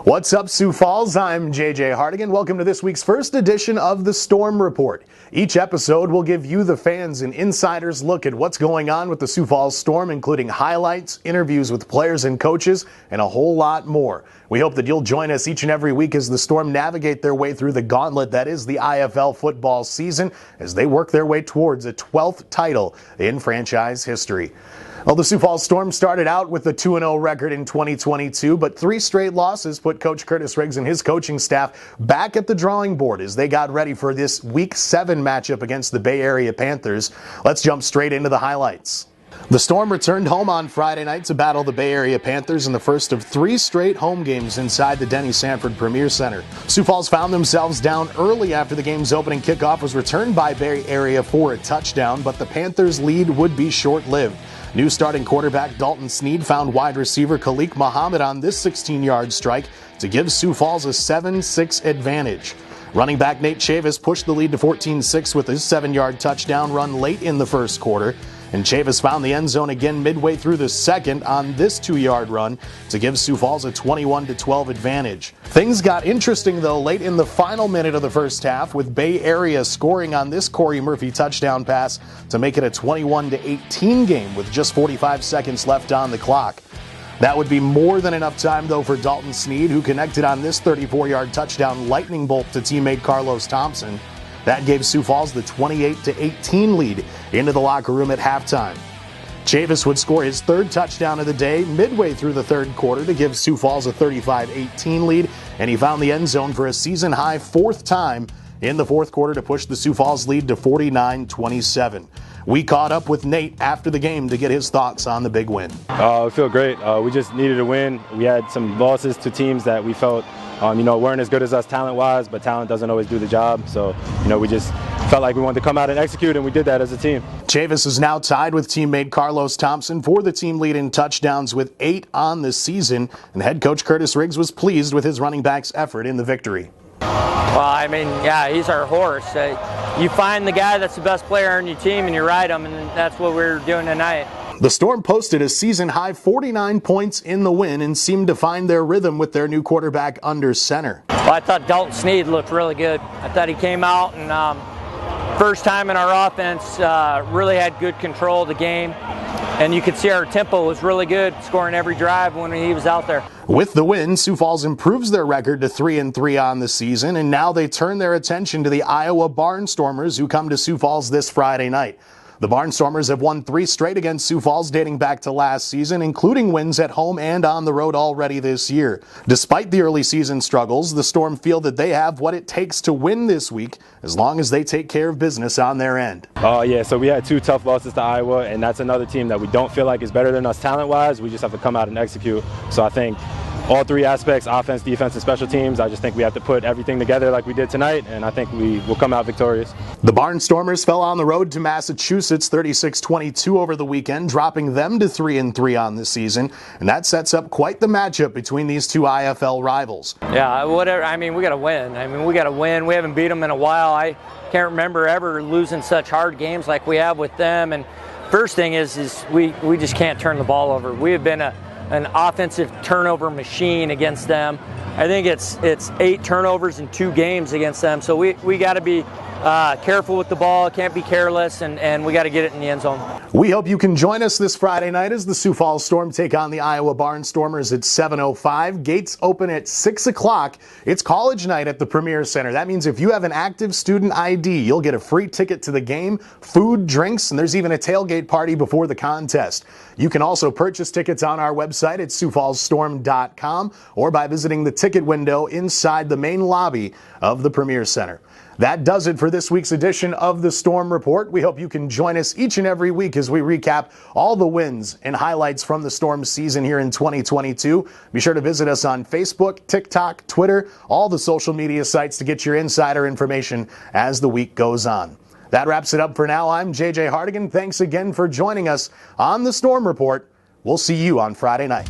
What's up, Sioux Falls? I'm JJ Hartigan. Welcome to this week's first edition of the Storm Report. Each episode will give you, the fans, an insider's look at what's going on with the Sioux Falls Storm, including highlights, interviews with players and coaches, and a whole lot more. We hope that you'll join us each and every week as the Storm navigate their way through the gauntlet that is the IFL football season as they work their way towards a 12th title in franchise history. Well, the Sioux Falls Storm started out with a 2-0 record in 2022, but 3 straight losses put Coach Curtis Riggs and his coaching staff back at the drawing board as they got ready for this Week 7 matchup against the Bay Area Panthers. Let's jump straight into the highlights. The Storm returned home on Friday night to battle the Bay Area Panthers in the first of 3 straight home games inside the Denny Sanford Premier Center. Sioux Falls found themselves down early after the game's opening kickoff was returned by Bay Area for a touchdown, but the Panthers' lead would be short-lived. New starting quarterback Dalton Sneed found wide receiver Khalik Muhammad on this 16-yard strike to give Sioux Falls a 7-6 advantage. Running back Nate Chavis pushed the lead to 14-6 with his 7-yard touchdown run late in the first quarter. And Chavis found the end zone again midway through the second on this 2-yard run to give Sioux Falls a 21-12 advantage. Things got interesting, though, late in the final minute of the first half, with Bay Area scoring on this Corey Murphy touchdown pass to make it a 21-18 game with just 45 seconds left on the clock. That would be more than enough time, though, for Dalton Sneed, who connected on this 34-yard touchdown lightning bolt to teammate Carlos Thompson. That gave Sioux Falls the 28-18 lead into the locker room at halftime. Chavis would score his 3rd touchdown of the day midway through the 3rd quarter to give Sioux Falls a 35-18 lead, and he found the end zone for a season-high 4th time in the 4th quarter to push the Sioux Falls lead to 49-27. We caught up with Nate after the game to get his thoughts on the big win. I feel great. We just needed a win. We had some losses to teams that we felt weren't as good as us talent-wise, but talent doesn't always do the job. So, we just felt like we wanted to come out and execute, and we did that as a team. Chavis is now tied with teammate Carlos Thompson for the team lead in touchdowns with 8 on the season, and head coach Curtis Riggs was pleased with his running back's effort in the victory. Well, he's our horse. You find the guy that's the best player on your team and you ride him, and that's what we're doing tonight. The Storm posted a season-high 49 points in the win and seemed to find their rhythm with their new quarterback under center. Well, I thought Dalton Sneed looked really good. I thought he came out and first time in our offense really had good control of the game. And you could see our tempo was really good, scoring every drive when he was out there. With the win, Sioux Falls improves their record to 3-3 on the season, and now they turn their attention to the Iowa Barnstormers, who come to Sioux Falls this Friday night. The Barnstormers have won 3 straight against Sioux Falls dating back to last season, including wins at home and on the road already this year. Despite the early season struggles, the Storm feel that they have what it takes to win this week, as long as they take care of business on their end. So we had 2 tough losses to Iowa, and that's another team that we don't feel like is better than us talent-wise. We just have to come out and execute. So I think all 3 aspects, offense, defense, and special teams, I just think we have to put everything together like we did tonight, and I think we will come out victorious. The Barnstormers fell on the road to Massachusetts 36-22 over the weekend, dropping them to 3-3 on the season, and that sets up quite the matchup between these 2 IFL rivals. Yeah, whatever. We got to win. We got to win. We haven't beat them in a while. I can't remember ever losing such hard games like we have with them. And first thing is we just can't turn the ball over. We have been an offensive turnover machine against them. I think it's 8 turnovers in 2 games against them. So we got to be careful with the ball, can't be careless, and we got to get it in the end zone. We hope you can join us this Friday night as the Sioux Falls Storm take on the Iowa Barnstormers at 7:05. Gates open at 6 o'clock. It's college night at the Premier Center. That means if you have an active student ID, you'll get a free ticket to the game, food, drinks, and there's even a tailgate party before the contest. You can also purchase tickets on our website at SiouxFallsStorm.com or by visiting the ticket window inside the main lobby of the Premier Center. That does it for this week's edition of the Storm Report. We hope you can join us each and every week as we recap all the wins and highlights from the Storm season here in 2022. Be sure to visit us on Facebook, TikTok, Twitter, all the social media sites to get your insider information as the week goes on. That wraps it up for now. I'm JJ Hartigan. Thanks again for joining us on the Storm Report. We'll see you on Friday night.